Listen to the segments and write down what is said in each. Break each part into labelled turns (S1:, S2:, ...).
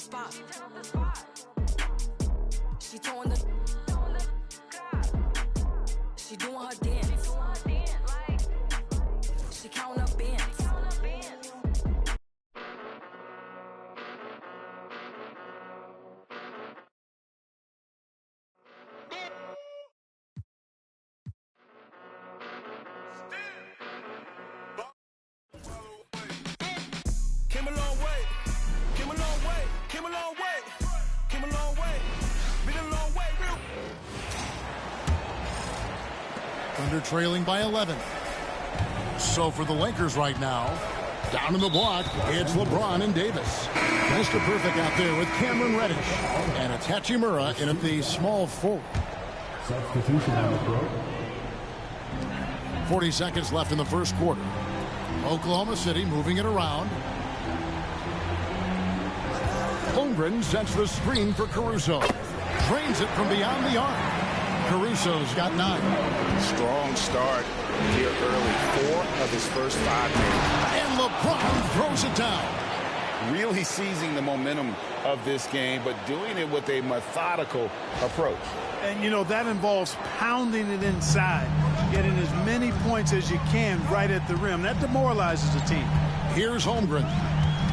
S1: spot. She throwing the. She doing her dance. She counting up bands.
S2: Came a long way, came a long way, came a long way, came a long way, been a long way, real.
S3: Thunder trailing by 11. So for the Lakers right now, down in the block, it's LeBron and Davis. Mr. Perfect out there with Cameron Reddish. And it's Hachimura in at the small forward.
S4: Substitution on the throw.
S3: 40 seconds left in the first quarter. Oklahoma City moving it around. Holmgren sets the screen for Caruso. Drains it from beyond the arc. Caruso's got 9.
S5: Strong start here early. 4 of his first 5 games.
S3: And LeBron throws it down.
S5: Really seizing the momentum of this game, but doing it with a methodical approach.
S6: And, you know, that involves pounding it inside, getting as many points as you can right at the rim. That demoralizes the team.
S3: Here's Holmgren.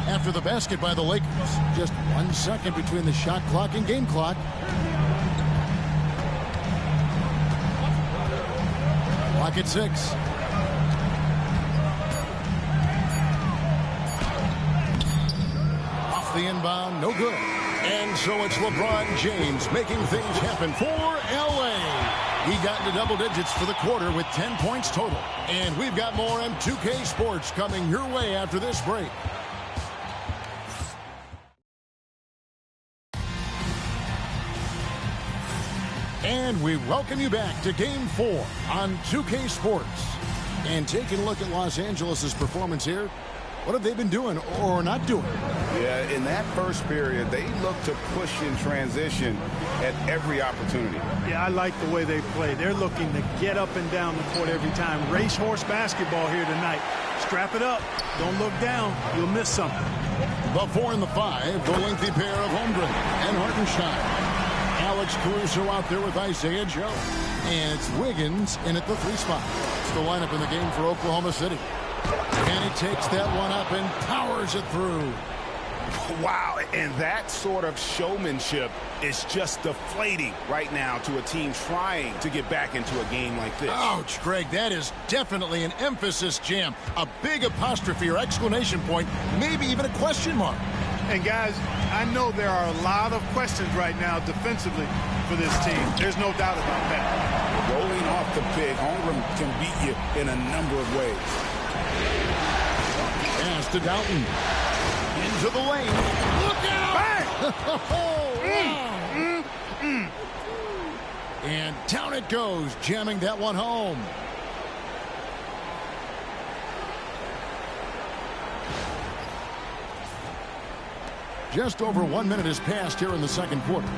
S3: After the basket by the Lakers. Just 1 second between the shot clock and game clock. Clock at 6. Off the inbound, no good. And so it's LeBron James making things happen for L.A. He got into double digits for the quarter with 10 points total. And we've got more M2K Sports coming your way after this break. And we welcome you back to Game 4 on 2K Sports. And taking a look at Los Angeles' performance here, what have they been doing or not doing?
S5: Yeah, in that first period, they looked to push in transition at every opportunity.
S6: Yeah, I like the way they play. They're looking to get up and down the court every time. Racehorse basketball here tonight. Strap it up. Don't look down. You'll miss something.
S3: The 4 and the 5, the lengthy pair of Holmgren and Hartenstein. Alex Caruso out there with Isaiah Joe. And it's Wiggins in at the 3 spot. It's the lineup in the game for Oklahoma City. And he takes that one up and powers it through.
S5: Wow, and that sort of showmanship is just deflating right now to a team trying to get back into a game like this.
S3: Ouch, Greg, that is definitely an emphasis jam. A big apostrophe or exclamation point, maybe even a question mark.
S6: And guys, I know there are a lot of questions right now defensively for this team. There's no doubt about that.
S5: Rolling off the pick, Holmgren can beat you in a number of ways.
S3: Pass to Dalton. Into the lane. Look out! Bang! And down it goes, jamming that one home. Just over 1 minute has passed here in the second quarter.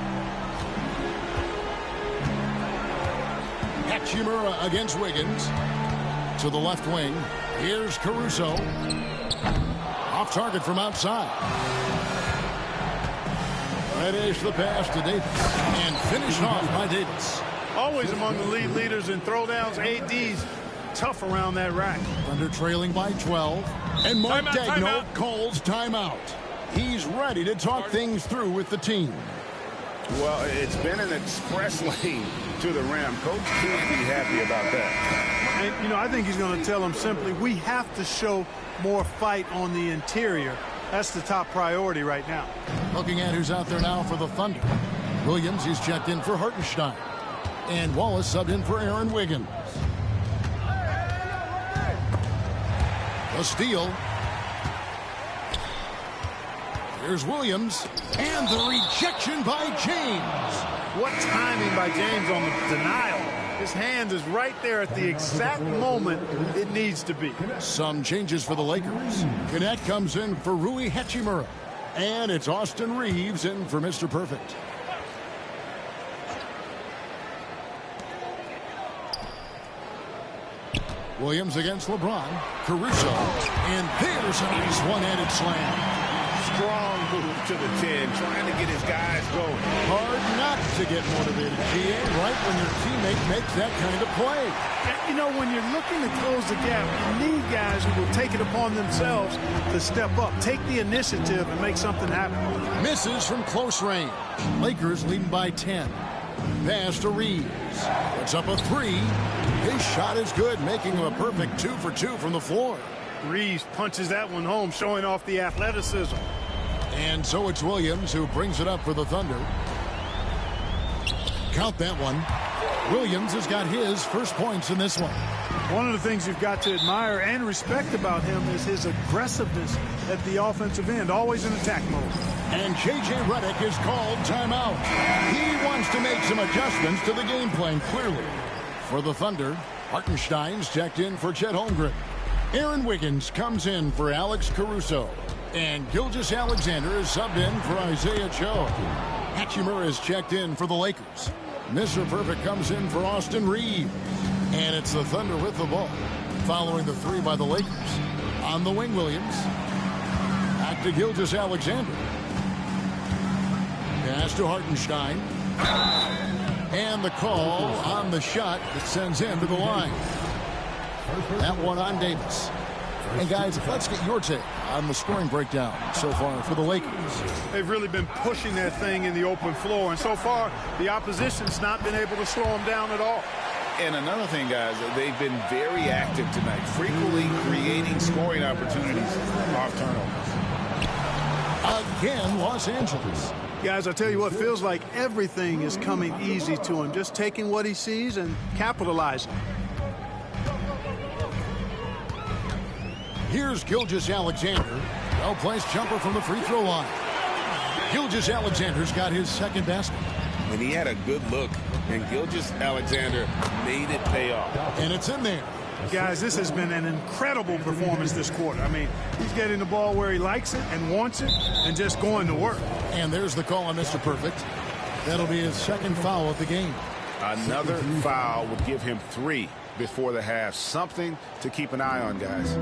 S3: Hachimura against Wiggins. To the left wing. Here's Caruso. Off target from outside. Reddish the pass to Davis. And finished off by Davis.
S6: Always among the lead leaders in throwdowns. AD's tough around that rack.
S3: Thunder trailing by 12. And Mark Daigneault calls timeout. He's ready to talk things through with the team.
S5: Well, it's been an express lane to the rim. Coach can't be happy about that.
S6: And, you know, I think he's going to tell them simply, we have to show more fight on the interior. That's the top priority right now.
S3: Looking at who's out there now for the Thunder. Williams, he's checked in for Hartenstein. And Wallace subbed in for Aaron Wiggins. The steal. Here's Williams, and the rejection by James.
S6: What timing by James on the denial. His hand is right there at the exact moment it needs to be.
S3: Some changes for the Lakers. Gannett comes in for Rui Hachimura. And it's Austin Reeves in for Mr. Perfect. Williams against LeBron. Caruso. And there's a nice one-handed slam.
S5: strong move to the 10, trying to get his guys going.
S3: Hard not to get motivated, GA, right when your teammate makes that kind of play.
S6: You know, when you're looking to close the gap, you need guys who will take it upon themselves to step up, take the initiative, and make something happen.
S3: Misses from close range. Lakers leading by 10. Pass to Reeves. Puts up a 3. His shot is good, making him a perfect 2 for 2 from the floor.
S6: Reeves punches that one home, showing off the athleticism.
S3: And so it's Williams who brings it up for the Thunder. Count that one. Williams has got his first points in this one.
S6: One of the things you've got to admire and respect about him is his aggressiveness at the offensive end, always in attack mode.
S3: And J.J. Redick is called timeout. He wants to make some adjustments to the game plan, clearly. For the Thunder, Hartenstein's checked in for Chet Holmgren. Aaron Wiggins comes in for Alex Caruso. And Gilgeous-Alexander is subbed in for Isaiah Joe. Hachimura is checked in for the Lakers. Mr. Perfect comes in for Austin Reeves. And it's the Thunder with the ball, following the 3 by the Lakers. On the wing, Williams. Back to Gilgeous-Alexander. Pass to Hartenstein. And the call on the shot that sends him to the line. That one on Davis. And guys, let's get your take on the scoring breakdown so far for the Lakers.
S6: They've really been pushing that thing in the open floor, and so far the opposition's not been able to slow them down at all.
S5: And another thing, guys, they've been very active tonight, frequently creating scoring opportunities off turnovers.
S3: Again, Los Angeles.
S6: Guys, I tell you what, feels like everything is coming easy to him, just taking what he sees and capitalizing.
S3: Here's Gilgeous-Alexander. Well-placed jumper from the free throw line. Gilgeous-Alexander's got his second basket.
S5: And he had a good look, and Gilgeous-Alexander made it pay off.
S3: And it's in there.
S6: Guys, this has been an incredible performance this quarter. I mean, he's getting the ball where he likes it and wants it and just going to work.
S3: And there's the call on Mr. Perfect. That'll be his second foul of the game.
S5: Another foul would give him 3 before the half. Something to keep an eye on, guys.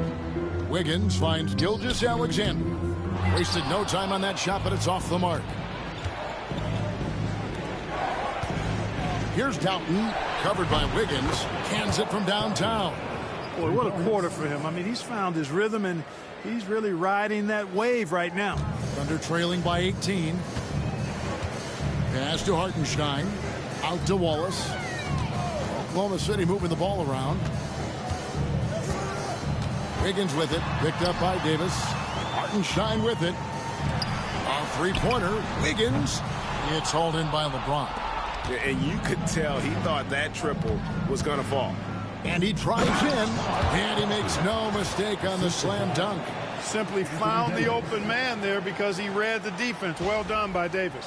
S3: Wiggins finds Gilgeous-Alexander. Wasted no time on that shot, but it's off the mark. Here's Doughton, covered by Wiggins. Cans it from downtown.
S6: Boy, what a quarter for him. I mean, he's found his rhythm, and he's really riding that wave right now.
S3: Thunder trailing by 18. Pass to Hartenstein. Out to Wallace. Oklahoma City moving the ball around. Wiggins with it. Picked up by Davis. Hartenstein with it. A three-pointer. Wiggins. It's hauled in by LeBron.
S5: And you could tell he thought that triple was going to fall.
S3: And he drives in. And he makes no mistake on the slam dunk.
S6: Simply found the open man there because he read the defense. Well done by Davis.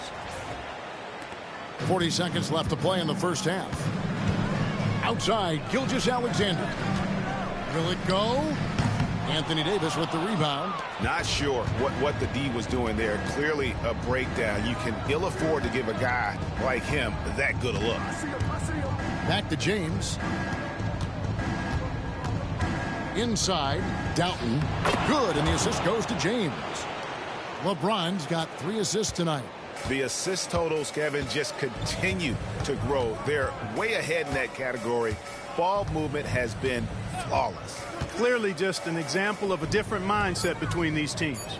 S3: 40 seconds left to play in the first half. Outside, Gilgeous-Alexander. Will it go? Anthony Davis with the rebound.
S5: Not sure what the D was doing there. Clearly a breakdown. You can ill afford to give a guy like him that good a look.
S3: Back to James. Inside, Doughton. Good, and the assist goes to James. LeBron's got 3 assists tonight.
S5: The assist totals, Kevin, just continue to grow. They're way ahead in that category. Ball movement has been flawless.
S6: Clearly just an example of a different mindset between these teams.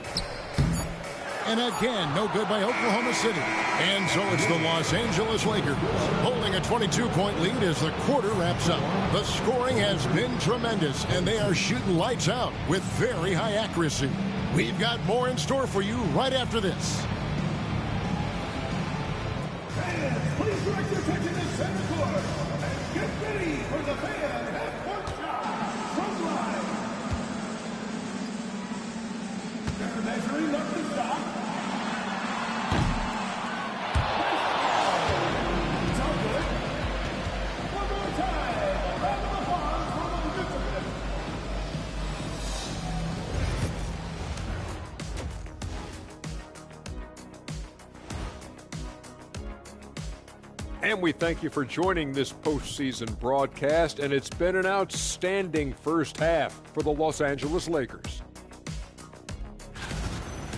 S3: And again, no good by Oklahoma City. And so it's the Los Angeles Lakers holding a 22-point lead as the quarter wraps up. The scoring has been tremendous, and they are shooting lights out with very high accuracy. We've got more in store for you right after this.
S2: Please direct your attention to center court and get ready for the fan half-court shot from line. They're measuring up the shot. It's all good. One more time. A round of applause for the participants.
S7: And we thank you for joining this postseason broadcast, and it's been an outstanding first half for the Los Angeles Lakers.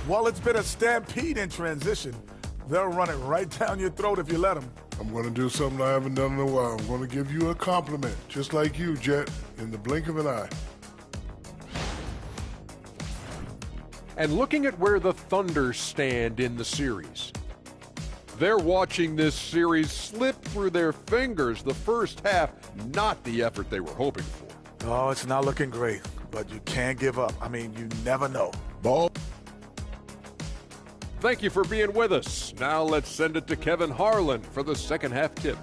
S8: Well, it's been a stampede in transition. They'll run it right down your throat if you let them.
S9: I'm going to do something I haven't done in a while. I'm going to give you a compliment, just like you, Jet, in the blink of an eye.
S7: And looking at where the Thunder stand in the series, they're watching this series slip through their fingers. The first half, not the effort they were hoping for.
S8: Oh, it's not looking great, but you can't give up. I mean, you never know.
S9: Ball.
S7: Thank you for being with us. Now let's send it to Kevin Harlan for the second half tip.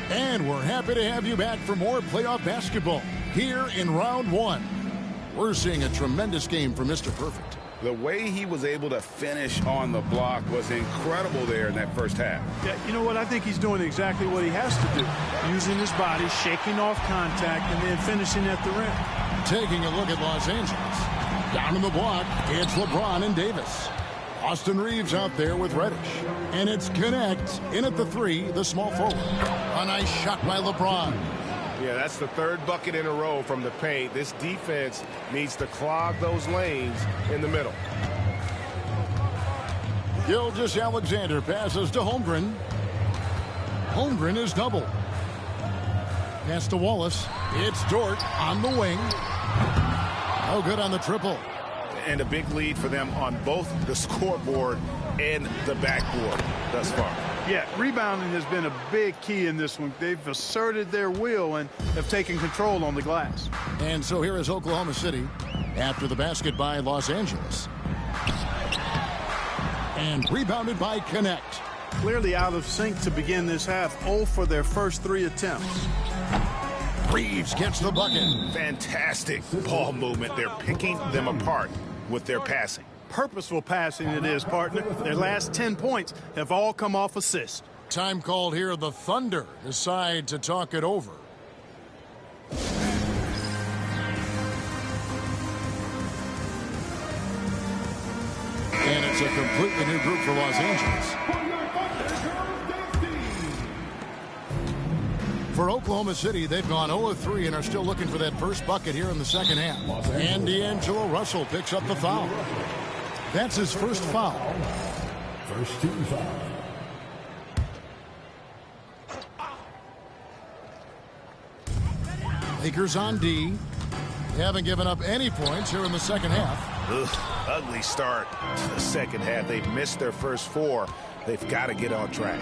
S3: And we're happy to have you back for more playoff basketball here in round one. We're seeing a tremendous game from Mr. Perfect.
S5: The way he was able to finish on the block was incredible there in that first half.
S6: Yeah, you know what? I think he's doing exactly what he has to do. Using his body, shaking off contact, and then finishing at the rim.
S3: Taking a look at Los Angeles. Down in the block, it's LeBron and Davis. Austin Reeves out there with Reddish. And it's Connect in at the three, the small forward. A nice shot by LeBron.
S5: Yeah, that's the third bucket in a row from the paint. This defense needs to clog those lanes in the middle.
S3: Gilgeous-Alexander passes to Holmgren. Holmgren is double. Pass to Wallace. It's Dort on the wing. No good on the triple.
S5: And a big lead for them on both the scoreboard and the backboard thus far.
S6: Yeah, rebounding has been a big key in this one. They've asserted their will and have taken control on the glass.
S3: And so here is Oklahoma City after the basket by Los Angeles. And rebounded by Connect.
S6: Clearly out of sync to begin this half. 0 for their first 3 attempts.
S3: Reeves gets the bucket.
S5: Fantastic ball movement. They're picking them apart with their passing.
S6: Purposeful passing it is, partner. Their last 10 points have all come off assist.
S3: Time called here. The Thunder decide to talk it over. And it's a completely new group for Los Angeles. For Oklahoma City, they've gone 0 of 3 and are still looking for that first bucket here in the second half. And D'Angelo Russell picks up the foul. That's his first foul.
S4: First team foul.
S3: Lakers on D. They haven't given up any points here in the second half.
S5: Ugh, ugly start to the second half. They've missed their first 4. They've got to get on track.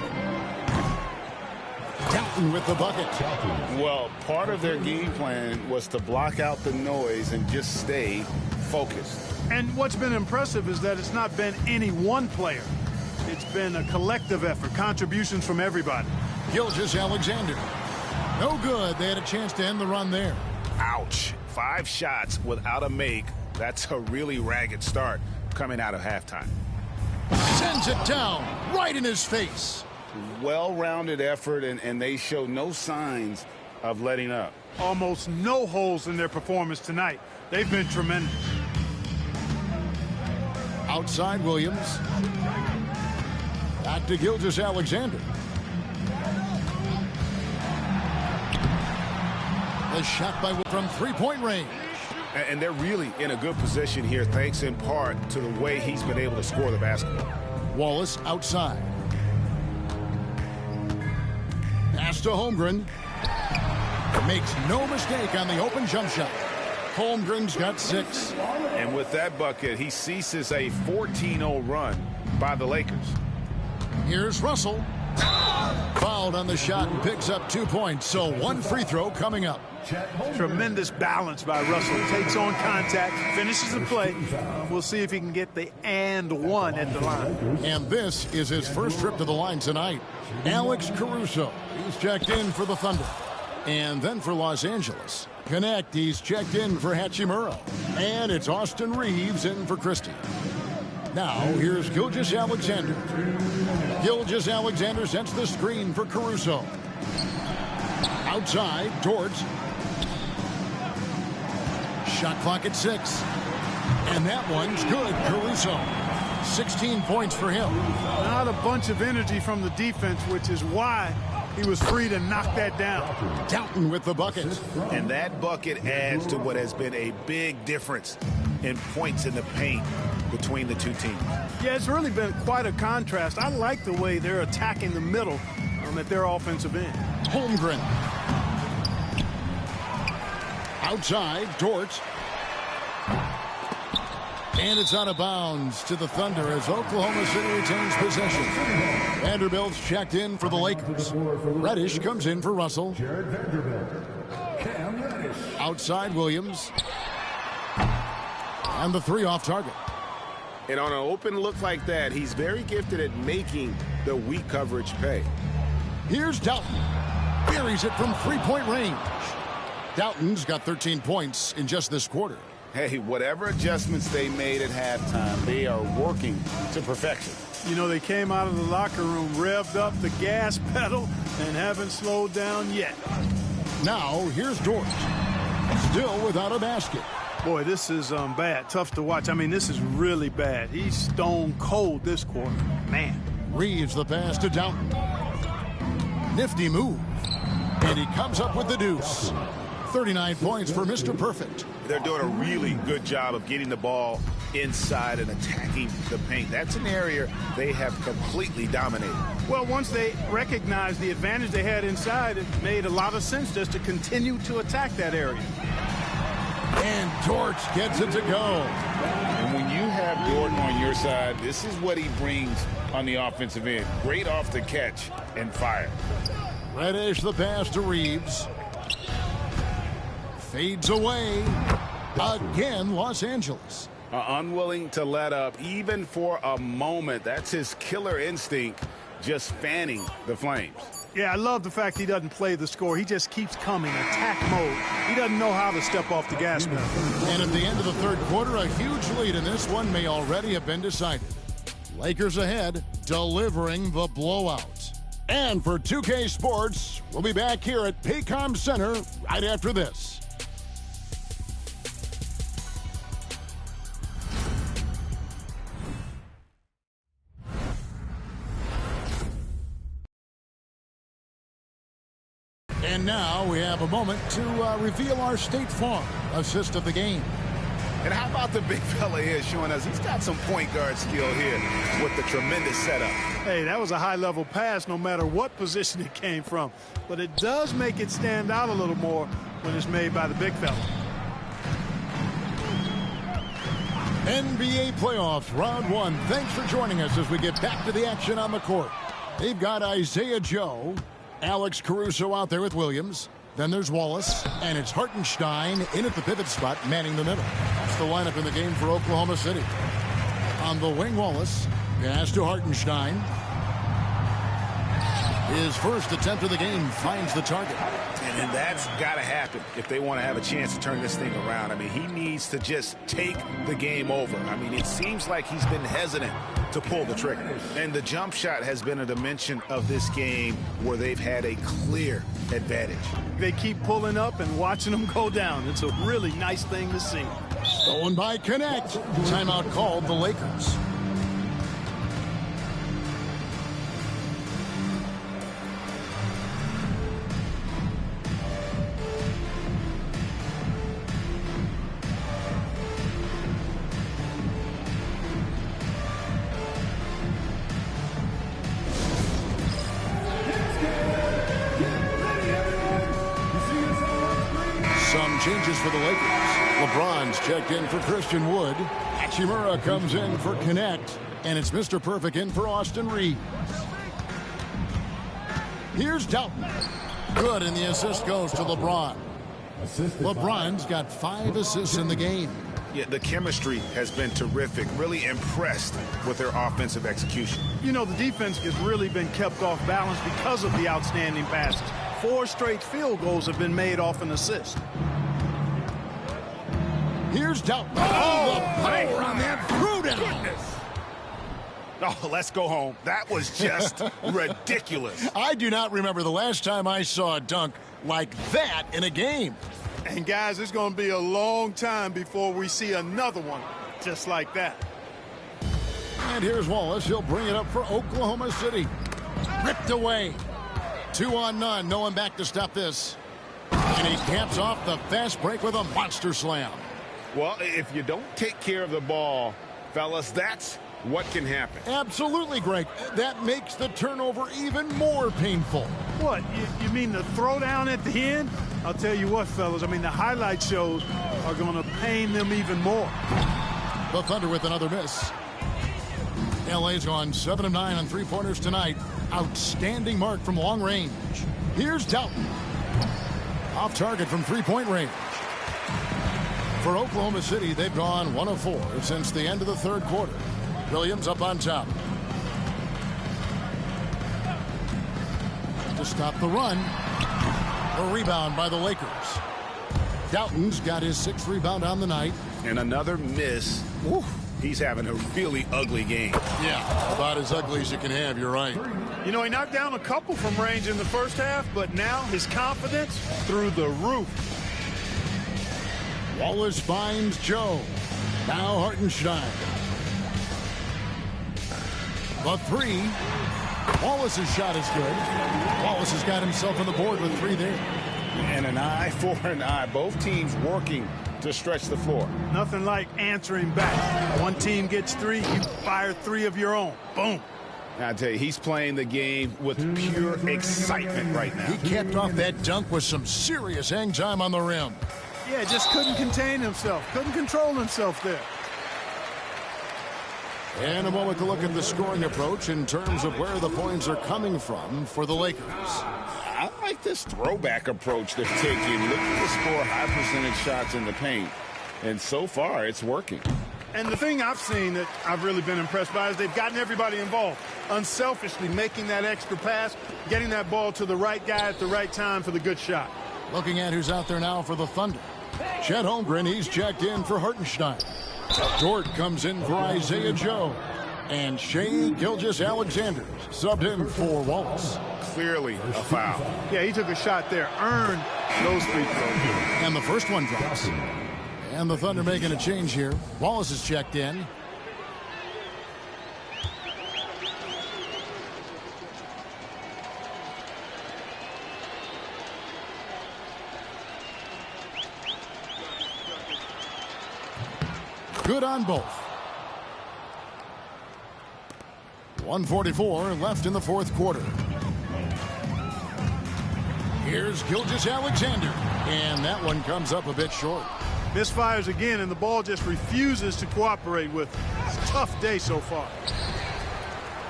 S3: Dalton with the bucket.
S5: Well, part of their game plan was to block out the noise and just stay focused.
S6: And what's been impressive is that it's not been any one player. It's been a collective effort, contributions from everybody.
S3: Gilgeous-Alexander. No good. They had a chance to end the run there.
S5: Ouch. 5 shots without a make. That's a really ragged start coming out of halftime.
S3: Sends it down right in his face.
S5: Well-rounded effort, and they show no signs of letting up.
S6: Almost no holes in their performance tonight. They've been tremendous.
S3: Outside Williams. Back to Gilgeous-Alexander. A shot by from three-point range.
S5: And they're really in a good position here, thanks in part to the way he's been able to score the basketball.
S3: Wallace outside. Pass to Holmgren. Makes no mistake on the open jump shot. Holmgren's got 6.
S5: And with that bucket, he ceases a 14-0 run by the Lakers.
S3: Here's Russell. Fouled on the shot and picks up 2 points. So 1 free throw coming up.
S6: Tremendous balance by Russell. Takes on contact, finishes the play. We'll see if he can get the and 1 at the line.
S3: And this is his first trip to the line tonight. Alex Caruso. He's checked in for the Thunder. And then for Los Angeles. Connect, he's checked in for Hachimura. And it's Austin Reeves in for Christie. Now, here's Gilgeous-Alexander. Gilgeous-Alexander sets the screen for Caruso. Outside, Dort. Shot clock at 6. And that one's good, Caruso. 16 points for him.
S6: Not a bunch of energy from the defense, which is why he was free to knock that down.
S3: Doughton with the bucket.
S5: And that bucket adds to what has been a big difference in points in the paint between the two teams.
S6: Yeah, it's really been quite a contrast. I like the way they're attacking the middle at their offensive end.
S3: Holmgren. Outside, Dort. And it's out of bounds to the Thunder as Oklahoma City retains possession. Vanderbilt's checked in for the Lakers. Reddish comes in for Russell. Outside, Williams. And the three off target.
S5: And on an open look like that, he's very gifted at making the weak coverage pay.
S3: Here's Doughton. Buries it from three-point range. Doughton's got 13 points in just this quarter.
S5: Hey, whatever adjustments they made at halftime, they are working to perfection.
S6: You know, they came out of the locker room, revved up the gas pedal, and haven't slowed down yet.
S3: Now, here's Dort. Still without a basket.
S6: Boy, this is bad. Tough to watch. I mean, this is really bad. He's stone cold this quarter. Man.
S3: Reeves the pass to Doughton. Nifty move. And he comes up with the deuce. 39 points for Mr. Perfect.
S5: They're doing a really good job of getting the ball inside and attacking the paint. That's an area they have completely dominated.
S6: Well, once they recognized the advantage they had inside, it made a lot of sense just to continue to attack that area.
S3: And Dort gets it to go.
S5: And when you have Dort on your side, this is what he brings on the offensive end. Great off the catch and fire.
S3: Reddish the pass to Reeves. Fades away. Again, Los Angeles.
S5: Unwilling to let up even for a moment. That's his killer instinct, just fanning the flames.
S6: Yeah, I love the fact he doesn't play the score. He just keeps coming, attack mode. He doesn't know how to step off the gas pedal.
S3: And at the end of the third quarter, a huge lead in this one may already have been decided. Lakers ahead, delivering the blowout. And for 2K Sports, we'll be back here at Paycom Center right after this. And now we have a moment to reveal our State Farm assist of the game.
S5: And how about the big fella here showing us he's got some point guard skill here with the tremendous setup.
S6: Hey, that was a high-level pass no matter what position it came from. But it does make it stand out a little more when it's made by the big fella.
S3: NBA playoffs, round one. Thanks for joining us as we get back to the action on the court. They've got Isaiah Joe, Alex Caruso out there with Williams. Then there's Wallace, and it's Hartenstein in at the pivot spot, manning the middle. That's the lineup in the game for Oklahoma City. On the wing, Wallace. Pass to Hartenstein. His first attempt of the game finds the target.
S5: And that's got to happen if they want to have a chance to turn this thing around. I mean, he needs to just take the game over. I mean, it seems like he's been hesitant to pull the trigger. And the jump shot has been a dimension of this game where they've had a clear advantage.
S6: They keep pulling up and watching them go down. It's a really nice thing to see.
S3: Stolen by Connect. Timeout called the Lakers. Changes for the Lakers. LeBron's checked in for Christian Wood. Hachimura comes in for Connect. And it's Mr. Perfect in for Austin Reeves. Here's Doughton. Good, and the assist goes to LeBron. LeBron's got 5 assists in the game.
S5: Yeah, the chemistry has been terrific. Really impressed with their offensive execution.
S6: You know, the defense has really been kept off balance because of the outstanding passes. 4 straight field goals have been made off an assist.
S3: Here's Doughton. Oh, the power on that throwdown.
S5: Oh, let's go home. That was just ridiculous.
S3: I do not remember the last time I saw a dunk like that in a game.
S6: And, guys, it's going to be a long time before we see another one just like that.
S3: And here's Wallace. He'll bring it up for Oklahoma City. Ripped away. 2 on none. No one back to stop this. And he caps off the fast break with a monster slam.
S5: Well, if you don't take care of the ball, fellas, that's what can happen.
S3: Absolutely, Greg. That makes the turnover even more painful.
S6: What, you mean the throwdown at the end? I'll tell you what, fellas, I mean, the highlight shows are going to pain them even more.
S3: The Thunder with another miss. LA's gone 7 of 9 on three-pointers tonight. Outstanding mark from long range. Here's Doughton. Off target from three-point range. For Oklahoma City, they've gone 1 of 4 since the end of the third quarter. Williams up on top. To stop the run. A rebound by the Lakers. Doughton's got his 6th rebound on the night.
S5: And another miss. Oof. He's having a really ugly game.
S3: Yeah, about as ugly as you can have, you're right.
S6: You know, he knocked down a couple from range in the first half, but now his confidence through the roof.
S3: Wallace finds Joe. Now Hartenstein. The 3. Wallace's shot is good. Wallace has got himself on the board with 3 there.
S5: And an eye for an eye. Both teams working to stretch the floor.
S6: Nothing like answering back. One team gets 3, you fire 3 of your own. Boom.
S5: I tell you, he's playing the game with pure excitement right now.
S3: He capped off that dunk with some serious hang time on the rim.
S6: Yeah, just couldn't contain himself. Couldn't control himself there.
S3: And a moment to look at the scoring approach in terms of where the points are coming from for the Lakers.
S5: I like this throwback approach they're taking. Looking to score high percentage shots in the paint. And so far, it's working.
S6: And the thing I've seen that I've really been impressed by is they've gotten everybody involved. Unselfishly making that extra pass, getting that ball to the right guy at the right time for the good shot.
S3: Looking at who's out there now for the Thunder. Chet Holmgren, he's checked in for Hartenstein. Dort comes in for Isaiah Joe. And Shea Gilgeous-Alexander subbed in for Wallace.
S5: Clearly a foul.
S6: Yeah, he took a shot there, earned those free throws.
S3: And the first one drops. And the Thunder making a change here. Wallace is checked in. Good on both. 1:44 left in the fourth quarter. Here's Gilgeous-Alexander. And that one comes up a bit short.
S6: Misfires again, and the ball just refuses to cooperate with it. It's a tough day so far.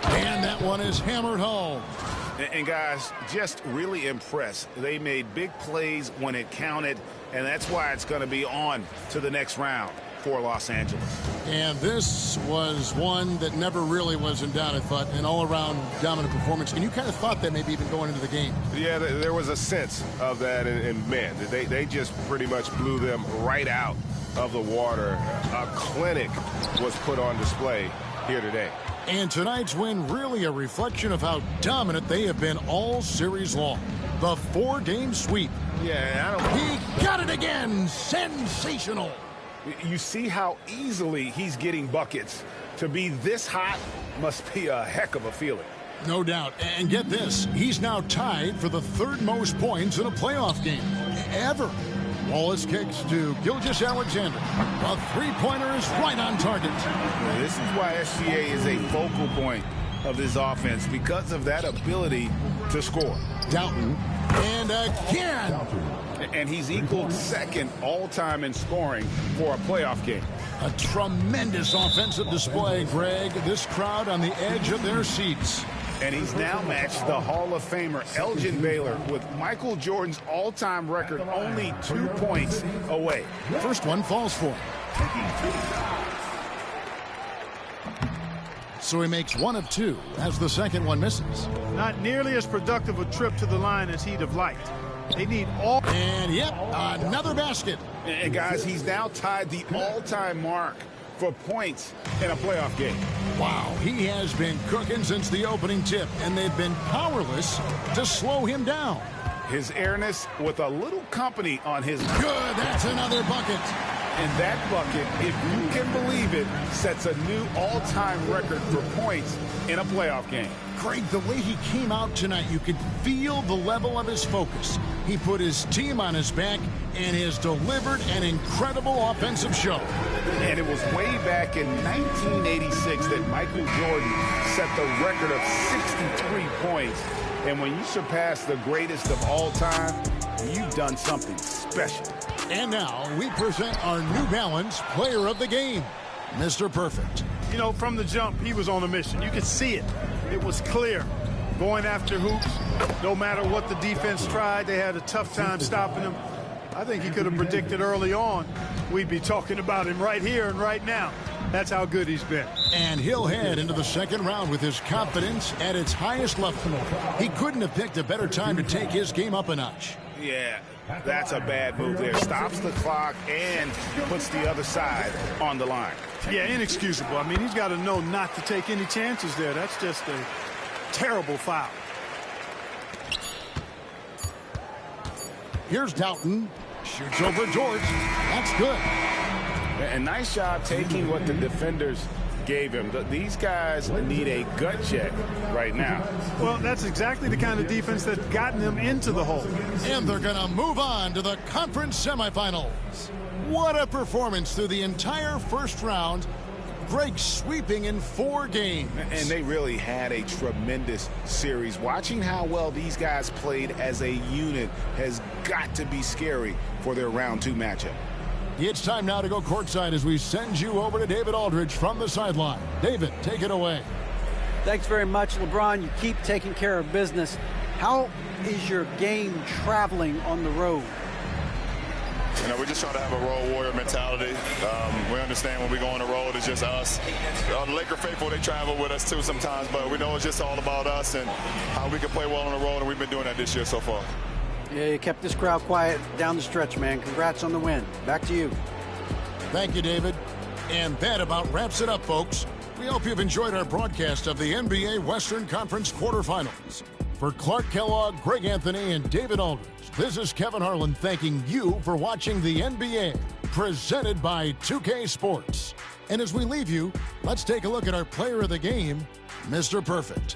S3: And that one is hammered home.
S5: And guys, just really impressed. They made big plays when it counted, and that's why it's going to be on to the next round for Los Angeles.
S3: And this was one that never really was in doubt, I thought, an all-around dominant performance. And you kind of thought that maybe even going into the game.
S10: Yeah, there was a sense of that, and man, they just pretty much blew them right out of the water. A clinic was put on display here today.
S3: And tonight's win really a reflection of how dominant they have been all series long. The 4-game sweep.
S5: Yeah,
S3: He got it again. Sensational.
S5: You see how easily he's getting buckets. To be this hot must be a heck of a feeling.
S3: No doubt. And get this, he's now tied for the 3rd most points in a playoff game ever. Wallace kicks to Gilgeous-Alexander. A three-pointer is right on target.
S5: This is why SGA is a focal point of this offense, because of that ability to score.
S3: Doughton, and again.
S5: And he's equaled 2nd all-time in scoring for a playoff game.
S3: A tremendous offensive display, Greg. This crowd on the edge of their seats.
S5: And he's now matched the Hall of Famer Elgin Baylor with Michael Jordan's all-time record only 2 points away.
S3: First one falls for him. So he makes 1 of 2 as the second one misses.
S6: Not nearly as productive a trip to the line as he'd have liked. They need all.
S3: And yep, another basket.
S5: And guys, he's now tied the all-time mark for points in a playoff game.
S3: Wow, he has been cooking since the opening tip, and they've been powerless to slow him down.
S5: His airness with a little company on his.
S3: Good, that's another bucket.
S5: And that bucket, if you can believe it, sets a new all-time record for points in a playoff game.
S3: Greg, the way he came out tonight, you could feel the level of his focus. He put his team on his back and has delivered an incredible offensive show.
S5: And it was way back in 1986 that Michael Jordan set the record of 63 points. And when you surpass the greatest of all time, you've done something special.
S3: And now we present our New Balance Player of the Game, Mr. Perfect.
S6: You know, from the jump, he was on a mission. You could see it. It was clear. Going after hoops, no matter what the defense tried, they had a tough time stopping him. I think he could have predicted early on we'd be talking about him right here and right now. That's how good he's been.
S3: And he'll head into the second round with his confidence at its highest level. He couldn't have picked a better time to take his game up a notch.
S5: Yeah, that's a bad move there. Stops the clock and puts the other side on the line.
S6: Yeah, inexcusable. I mean, he's got to know not to take any chances there. That's just a terrible foul.
S3: Here's Doughton. Shoots over George. That's good.
S5: And nice job taking what the defenders gave him. These guys need a gut check right now.
S6: Well, that's exactly the kind of defense that's gotten them into the hole.
S3: And they're going to move on to the conference semifinals. What a performance through the entire first round. Greg sweeping in 4 games.
S5: And they really had a tremendous series. Watching how well these guys played as a unit has got to be scary for their round 2 matchup.
S3: It's time now to go courtside as we send you over to David Aldridge from the sideline. David, take it away.
S11: Thanks very much, LeBron. You keep taking care of business. How is your game traveling on the road?
S12: You know, we're just trying to have a road warrior mentality. We understand when we go on the road, it's just us. The Laker faithful, they travel with us too sometimes, but we know it's just all about us and how we can play well on the road, and we've been doing that this year so far.
S11: Yeah, you kept this crowd quiet down the stretch, man. Congrats on the win. Back to you.
S3: Thank you, David. And that about wraps it up, folks. We hope you've enjoyed our broadcast of the NBA Western Conference quarterfinals. For Clark Kellogg, Greg Anthony, and David Aldridge, this is Kevin Harlan thanking you for watching the NBA, presented by 2K Sports. And as we leave you, let's take a look at our player of the game, Mr. Perfect.